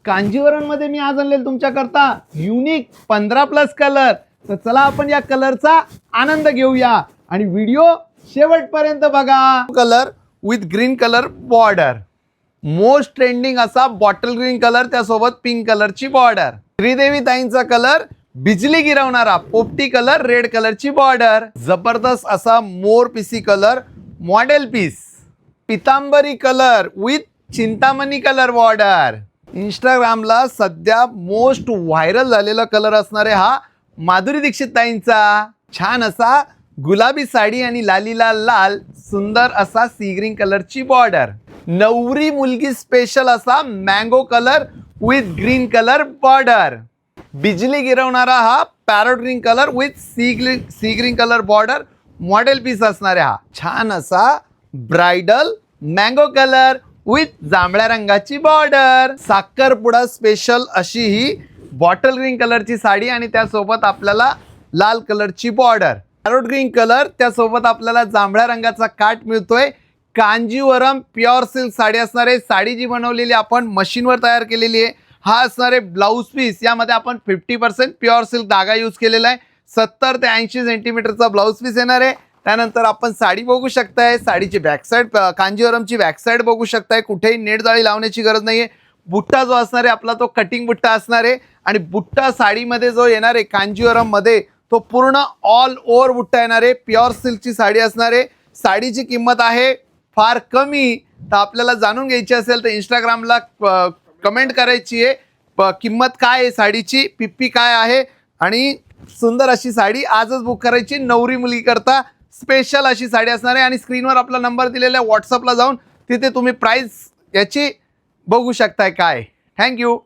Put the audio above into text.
कांजीवरम मध्ये मी आज आणलेलं तुमच्याकरता युनिक 15+ कलर. तर चला आपण या कलरचा आनंद घेऊया आणि व्हिडिओ शेवटपर्यंत बघा. Colour with green colour border, most trending असा बॉटल ग्रीन कलर, त्यासोबत पिंक कलरची बॉर्डर. श्रीदेवी ताईंचा कलर बिजली गिरवणारा पोपटी कलर, रेड कलरची बॉर्डर. जबरदस्त असा मोर पीसी कलर, मॉडेल पीस. पितांबरी कलर विथ चिंतामणी कलर बॉर्डर. इंस्टाग्रामला सध्या मोस्ट व्हायरल झालेला कलर असणारे हा माधुरी दीक्षित ताईंचा छान असा गुलाबी साडी आणि लालीला लाल सुंदर असा सी ग्रीन कलरची बॉर्डर. नवरी मुलगी स्पेशल असा mango colour with green colour border. बिजली गिरवणारा हा parrot green colour with sea green colour border, model piece असणारे हा छान असा ब्राइडल मँगो कलर विथ जांभळ्या रंगाची बॉर्डर. साखरपुडा स्पेशल अशी ही बॉटल ग्रीन कलरची साडी आणि त्यासोबत आपल्याला लाल कलरची बॉर्डर. पॅरोट ग्रीन कलर, त्यासोबत आपल्याला जांभळ्या रंगाचा काठ मिळतोय. कांजीवरम प्युअर सिल्क साडी असणारे. साडी जी बनवलेली आपण मशीनवर तयार केलेली आहे. हा असणारे ब्लाऊज पीस, यामध्ये आपण 50% प्युअर सिल्क धागा यूज केलेला आहे. 70 ते 80 सेंटीमीटरचा ब्लाऊज पीस येणार आहे. त्यानंतर आपण साडी बघू शकताय. साडीची बॅकसाईड, कांजीवरमची बॅकसाईड बघू शकताय. कुठेही नेटजाळी लावण्याची गरज नाहीये. बुट्टा जो असणार आहे आपला तो कटिंग बुट्टा असणार आहे आणि बुट्टा साडीमध्ये जो येणार आहे कांजीवरम मध्ये तो पूर्ण ऑल ओव्हर बुट्टा येणार आहे. प्युअर सिल्कची साडी असणार आहे. साडीची किंमत आहे फार कमी. तर आपल्याला जाणून घ्यायची असेल तर इंस्टाग्रामला कमेंट करायची आहे किंमत काय आहे साडीची, पिप्पी काय आहे, आणि सुंदर अशी साडी आजच बुक करायची. नवरी मुलगी करता स्पेशल अशी साडी असणार आहे आणि स्क्रीनवर आपला नंबर दिलेला आहे. व्हॉट्सअपला जाऊन तिथे तुम्ही प्राइस याची बघू शकताय काय. थँक्यू.